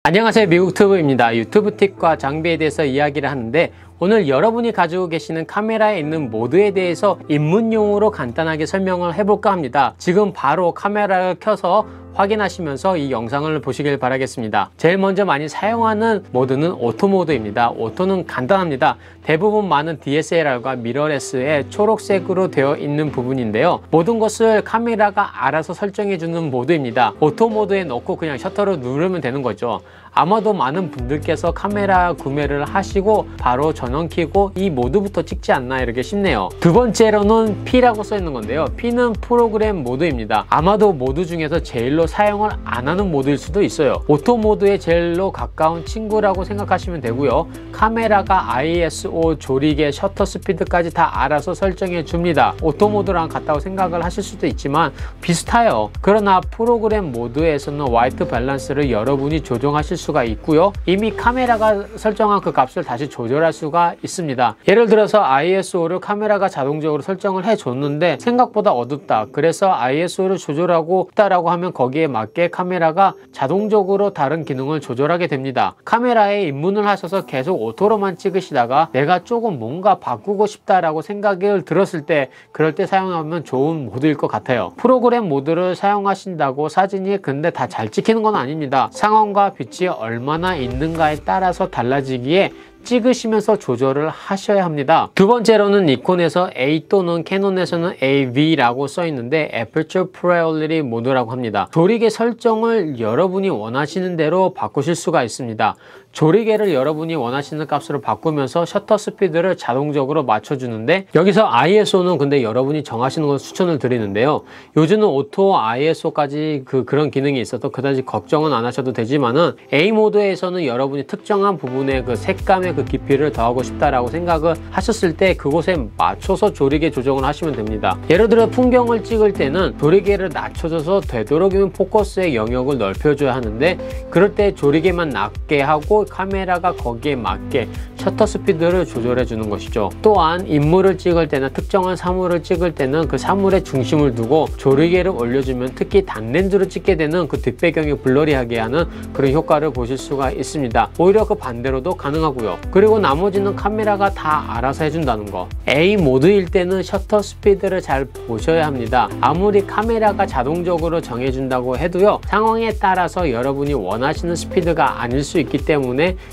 안녕하세요, 미국튜브입니다. 유튜브 팁과 장비에 대해서 이야기를 하는데, 오늘 여러분이 가지고 계시는 카메라에 있는 모드에 대해서 입문용으로 간단하게 설명을 해볼까 합니다. 지금 바로 카메라를 켜서 확인하시면서 이 영상을 보시길 바라겠습니다. 제일 먼저 많이 사용하는 모드는 오토 모드입니다. 오토는 간단합니다. 대부분 많은 DSLR과 미러레스에 초록색으로 되어 있는 부분인데요, 모든 것을 카메라가 알아서 설정해주는 모드입니다. 오토 모드에 넣고 그냥 셔터를 누르면 되는 거죠. 아마도 많은 분들께서 카메라 구매를 하시고 바로 전원 켜고 이 모드부터 찍지 않나 이렇게 싶네요. 두 번째로는 P라고 써 있는 건데요, P는 프로그램 모드입니다. 아마도 모드 중에서 제일로 사용을 안 하는 모드일 수도 있어요. 오토 모드의 제일로 가까운 친구라고 생각하시면 되고요, 카메라가 ISO, 조리개, 셔터 스피드까지 다 알아서 설정해 줍니다. 오토 모드랑 같다고 생각을 하실 수도 있지만 비슷해요. 그러나 프로그램 모드에서는 화이트 밸런스를 여러분이 조정하실 수가 있고요, 이미 카메라가 설정한 그 값을 다시 조절할 수가 있습니다. 예를 들어서 ISO를 카메라가 자동적으로 설정을 해줬는데 생각보다 어둡다, 그래서 ISO를 조절하고 싶다라고 하면 거기에 맞게 카메라가 자동적으로 다른 기능을 조절하게 됩니다. 카메라에 입문을 하셔서 계속 오토로만 찍으시다가 내가 조금 뭔가 바꾸고 싶다라고 생각을 들었을 때, 그럴 때 사용하면 좋은 모드일 것 같아요. 프로그램 모드를 사용하신다고 사진이 근데 다 잘 찍히는 건 아닙니다. 상황과 빛이 얼마나 있는가에 따라서 달라지기에 찍으시면서 조절을 하셔야 합니다. 두 번째로는 니콘에서 A 또는 캐논에서는 AV라고 써 있는데 Aperture Priority 모드라고 합니다. 조리개 설정을 여러분이 원하시는 대로 바꾸실 수가 있습니다. 조리개를 여러분이 원하시는 값으로 바꾸면서 셔터 스피드를 자동적으로 맞춰주는데, 여기서 ISO는 근데 여러분이 정하시는 걸 추천을 드리는데요, 요즘은 오토 ISO까지 그런 기능이 있어서 그다지 걱정은 안 하셔도 되지만은 A 모드에서는 여러분이 특정한 부분의 그 색감의 그 깊이를 더하고 싶다라고 생각을 하셨을 때 그곳에 맞춰서 조리개 조정을 하시면 됩니다. 예를 들어 풍경을 찍을 때는 조리개를 낮춰줘서 되도록이면 포커스의 영역을 넓혀줘야 하는데, 그럴 때 조리개만 낮게 하고 카메라가 거기에 맞게 셔터 스피드를 조절해 주는 것이죠. 또한 인물을 찍을 때나 특정한 사물을 찍을 때는 그 사물의 중심을 두고 조리개를 올려주면 특히 단렌즈로 찍게 되는 그 뒷배경이 블러리하게 하는 그런 효과를 보실 수가 있습니다. 오히려 그 반대로도 가능하고요. 그리고 나머지는 카메라가 다 알아서 해준다는 거. A 모드일 때는 셔터 스피드를 잘 보셔야 합니다. 아무리 카메라가 자동적으로 정해준다고 해도요, 상황에 따라서 여러분이 원하시는 스피드가 아닐 수 있기 때문에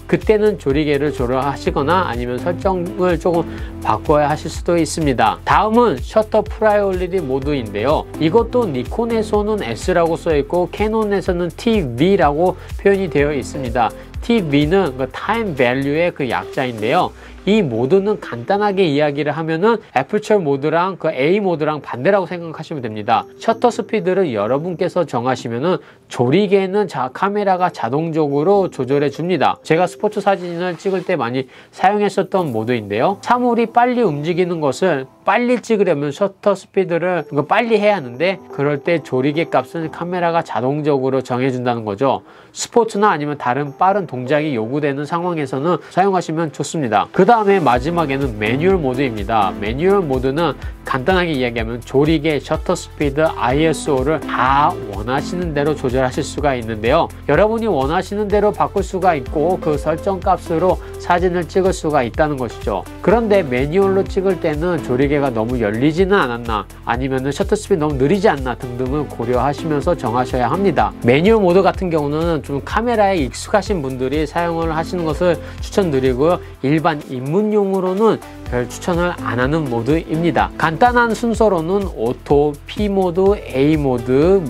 그때는 조리개를 조절하시거나 아니면 설정을 조금 바꿔야 하실 수도 있습니다. 다음은 셔터 프라이오리티 모드인데요, 이것도 니콘에서는 S라고 써 있고 캐논에서는 TV라고 표현이 되어 있습니다. TV는 그 타임 밸류의 그 약자인데요, 이 모드는 간단하게 이야기를 하면은 애플처 모드랑 그 A 모드랑 반대라고 생각하시면 됩니다. 셔터 스피드를 여러분께서 정하시면은 조리개는 카메라가 자동적으로 조절해 줍니다. 제가 스포츠 사진을 찍을 때 많이 사용했었던 모드인데요, 사물이 빨리 움직이는 것을 빨리 찍으려면 셔터 스피드를 빨리 해야 하는데, 그럴 때 조리개 값은 카메라가 자동적으로 정해준다는 거죠. 스포츠나 아니면 다른 빠른 동작이 요구되는 상황에서는 사용하시면 좋습니다. 그 다음에 마지막에는 매뉴얼 모드입니다. 매뉴얼 모드는 간단하게 이야기하면 조리개, 셔터 스피드, ISO를 다 원하시는 대로 조절하실 수가 있는데요, 여러분이 원하시는 대로 바꿀 수가 있고 그 설정 값으로 사진을 찍을 수가 있다는 것이죠. 그런데 매뉴얼로 찍을 때는 조리개가 너무 열리지는 않았나, 아니면은 셔터 스피드 너무 느리지 않나 등등을 고려하시면서 정하셔야 합니다. 매뉴얼 모드 같은 경우는 좀 카메라에 익숙하신 분들이 사용을 하시는 것을 추천드리고요, 일반 입문용으로는 별 추천을 안 하는 모드입니다. 간단한 순서로는 오토, P 모드, A 모드,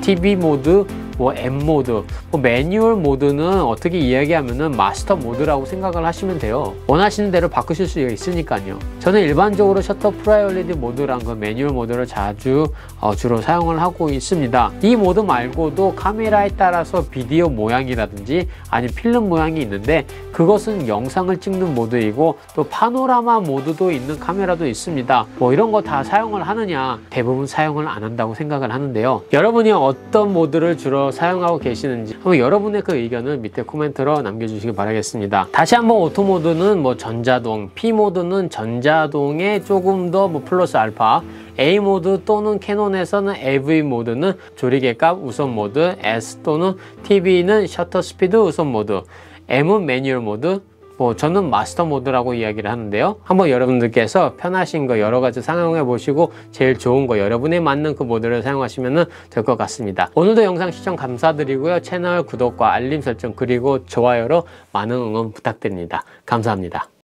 TV 모드, M 모드, 매뉴얼 모드는 어떻게 이야기하면은 마스터 모드라고 생각을 하시면 돼요. 원하시는 대로 바꾸실 수 있으니까요. 저는 일반적으로 셔터 프라이오리티 모드랑 그 매뉴얼 모드를 자주 주로 사용을 하고 있습니다. 이 모드 말고도 카메라에 따라서 비디오 모양이라든지 아니면 필름 모양이 있는데, 그것은 영상을 찍는 모드이고 또 파노라마 모드도 있는 카메라도 있습니다. 이런 거 다 사용을 하느냐, 대부분 사용을 안 한다고 생각을 하는데요, 여러분이 어떤 모드를 주로 어디서 사용하고 계시는지 한번 여러분의 그 의견을 밑에 코멘트로 남겨주시기 바라겠습니다. 다시 한번 오토 모드는 뭐 전자동, P 모드는 전자동에 조금 더 뭐 플러스 알파, A 모드 또는 캐논에서는 AV 모드는 조리개 값 우선 모드, S 또는 TV는 셔터 스피드 우선 모드, M은 매뉴얼 모드, 뭐 저는 마스터 모드라고 이야기를 하는데요. 한번 여러분들께서 편하신 거 여러 가지 사용해 보시고 제일 좋은 거 여러분에 맞는 그 모드를 사용하시면 될 것 같습니다. 오늘도 영상 시청 감사드리고요. 채널 구독과 알림 설정 그리고 좋아요로 많은 응원 부탁드립니다. 감사합니다.